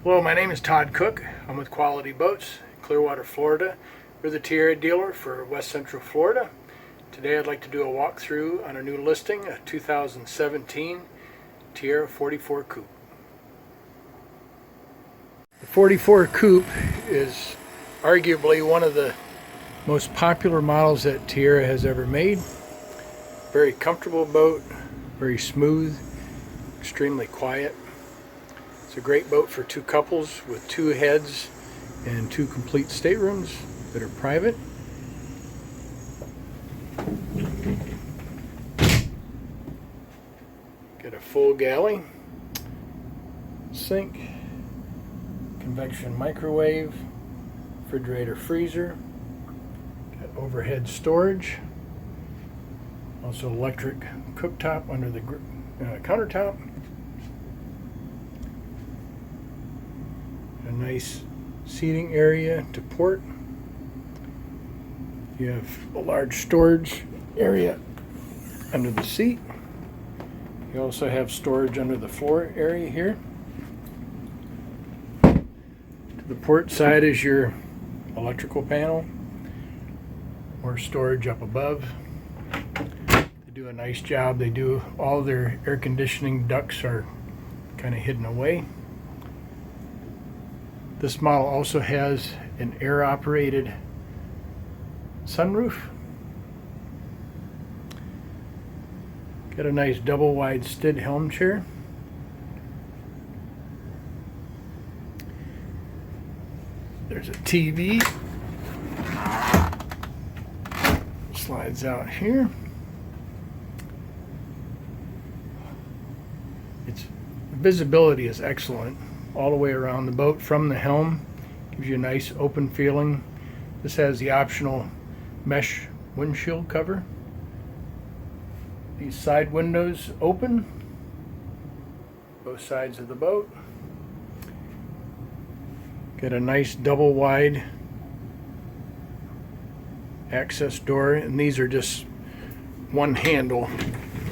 Hello, my name is Todd Cook. I'm with Quality Boats, Clearwater, Florida. We're the Tiara dealer for West Central Florida. Today I'd like to do a walkthrough on a new listing, a 2017 Tiara 44 Coupe. The 44 Coupe is arguably one of the most popular models that Tiara has ever made. Very comfortable boat, very smooth, extremely quiet. It's a great boat for two couples with two heads and two complete staterooms that are private. Get a full galley, sink, convection microwave, refrigerator freezer, got overhead storage, also electric cooktop under the countertop. A nice seating area to port. You have a large storage area under the seat. You also have storage under the floor area here. To the port side is your electrical panel or storage up above. They do a nice job. They do all their air conditioning ducts are kind of hidden away. This model also has an air-operated sunroof. Got a nice double-wide Stid helm chair. There's a TV. Slides out here. Its visibility is excellent all the way around the boat from the helm. Gives you a nice open feeling. This has the optional mesh windshield cover. These side windows open, both sides of the boat. Got a nice double wide access door, and these are just one handle.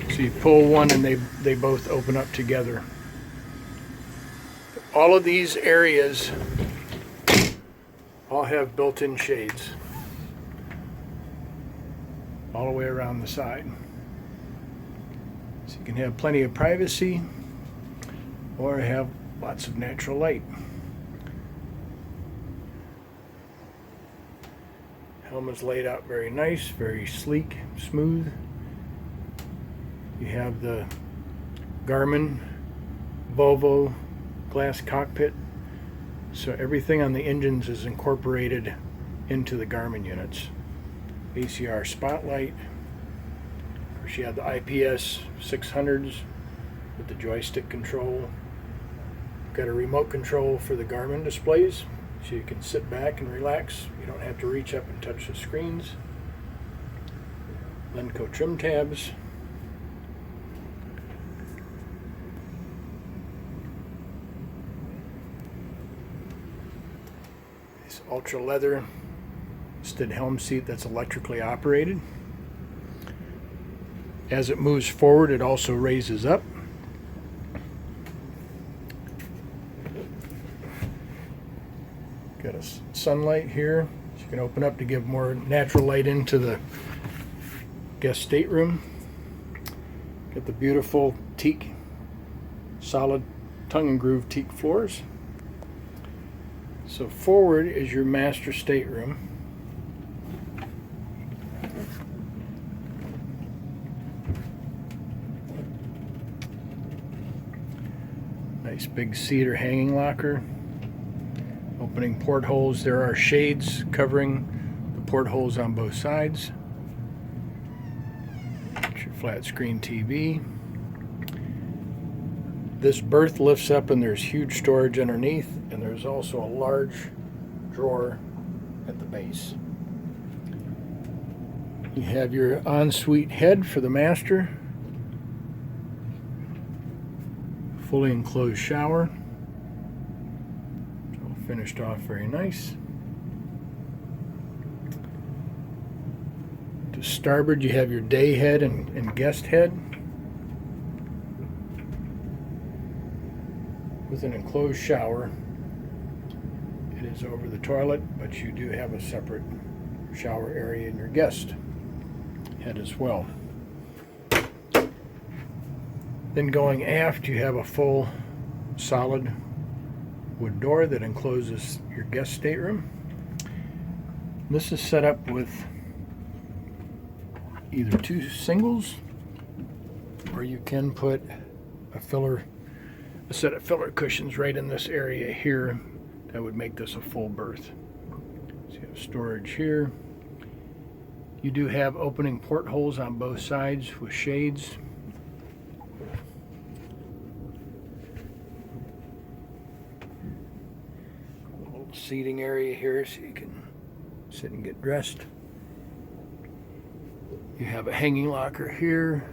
So you pull one and they both open up together. All of these areas all have built-in shades all the way around the side. So you can have plenty of privacy or have lots of natural light. Helm is laid out very nice, very sleek, smooth. You have the Garmin Volvo Glass Cockpit, so everything on the engines is incorporated into the Garmin units. ACR Spotlight. Of course, you have the IPS 600s with the joystick control. Got a remote control for the Garmin displays, so you can sit back and relax. You don't have to reach up and touch the screens. Lenco trim tabs. Ultra leather Stid helm seat that's electrically operated. As it moves forward, it also raises up. Got a sunlight here, so you can open up to give more natural light into the guest stateroom. Got the beautiful teak, solid tongue and groove teak floors. So forward is your master stateroom. Nice big cedar hanging locker. Opening portholes. There are shades covering the portholes on both sides. It's your flat screen TV. This berth lifts up and there's huge storage underneath, and there's also a large drawer at the base. You have your ensuite head for the master. Fully enclosed shower. It's all finished off very nice. To starboard you have your day head and guest head. with an enclosed shower It is over the toilet, but you do have a separate shower area in your guest head as well. Then going aft, you have a full solid wood door that encloses your guest stateroom. This is set up with either two singles, or you can put a set of filler cushions right in this area here that would make this a full berth. So you have storage here. You do have opening portholes on both sides with shades. A little seating area here so you can sit and get dressed. You have a hanging locker here,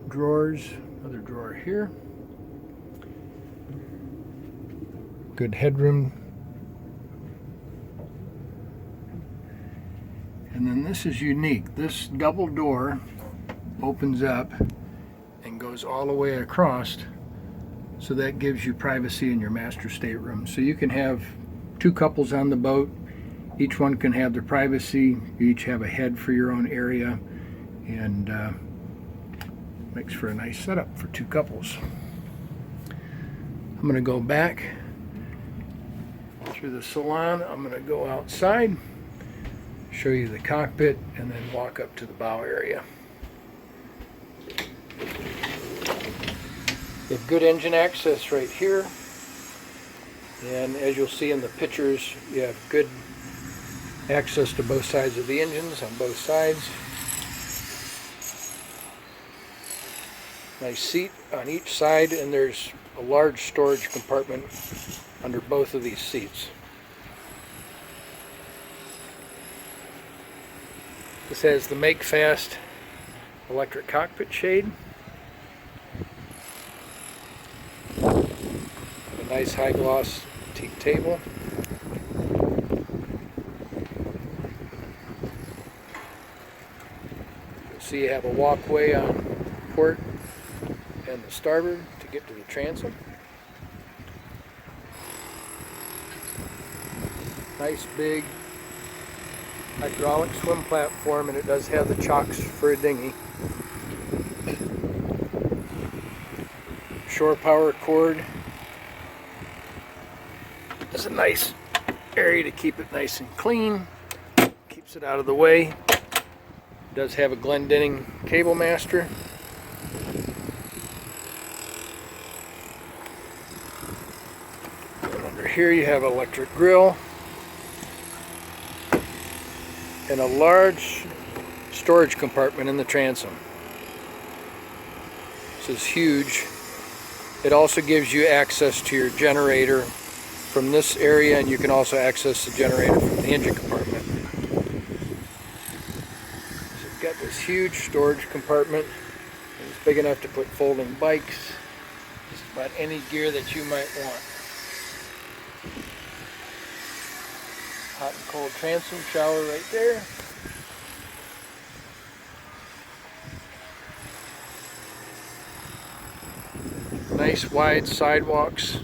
drawers, another drawer here. Good headroom. And then this is unique. This double door opens up and goes all the way across, so that gives you privacy in your master stateroom. So you can have two couples on the boat. Each one can have their privacy. You each have a head for your own area, and makes for a nice setup for two couples. I'm going to go back through the salon. I'm going to go outside, show you the cockpit, and then walk up to the bow area. You have good engine access right here, and as you'll see in the pictures, you have good access to both sides of the engines on both sides. Nice seat on each side, and there's a large storage compartment under both of these seats. This has the make fast electric cockpit shade. A nice high gloss teak table. You'll see you have a walkway on port and the starboard to get to the transom. Nice big hydraulic swim platform, and it does have the chocks for a dinghy. Shore power cord. There's a nice area to keep it nice and clean. Keeps it out of the way. It does have a Glendinning cable master. And under here you have an electric grill and a large storage compartment in the transom. This is huge. It also gives you access to your generator from this area, and you can also access the generator from the engine compartment. So you've got this huge storage compartment. It's big enough to put folding bikes, just about any gear that you might want. Hot and cold transom shower right there. Nice wide sidewalks.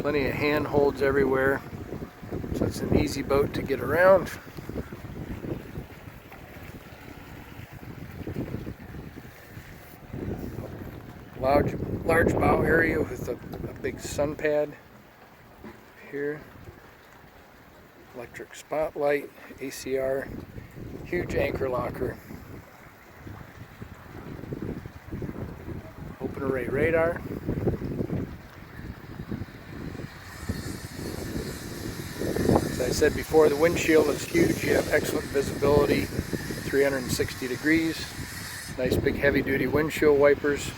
Plenty of handholds everywhere. So it's an easy boat to get around. Large bow area with a big sun pad here. Electric spotlight, ACR, huge anchor locker, open array radar. As I said before, the windshield is huge. You have excellent visibility, 360 degrees. Nice big heavy duty windshield wipers.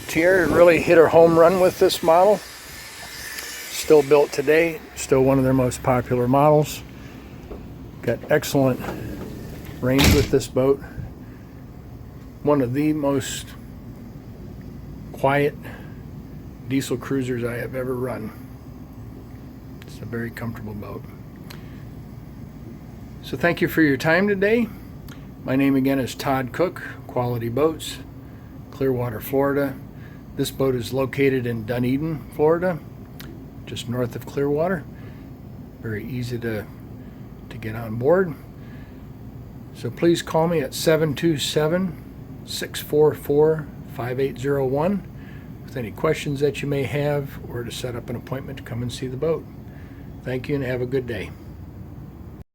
Tiara really hit her home run with this model. Still built today, still one of their most popular models. Got excellent range with this boat. One of the most quiet diesel cruisers I have ever run. It's a very comfortable boat. So thank you for your time today. My name again is Todd Cook, Quality Boats, Clearwater, Florida. This boat is located in Dunedin, Florida, just north of Clearwater. Very easy to get on board. So please call me at 727-644-5801 with any questions that you may have, or to set up an appointment to come and see the boat. Thank you and have a good day.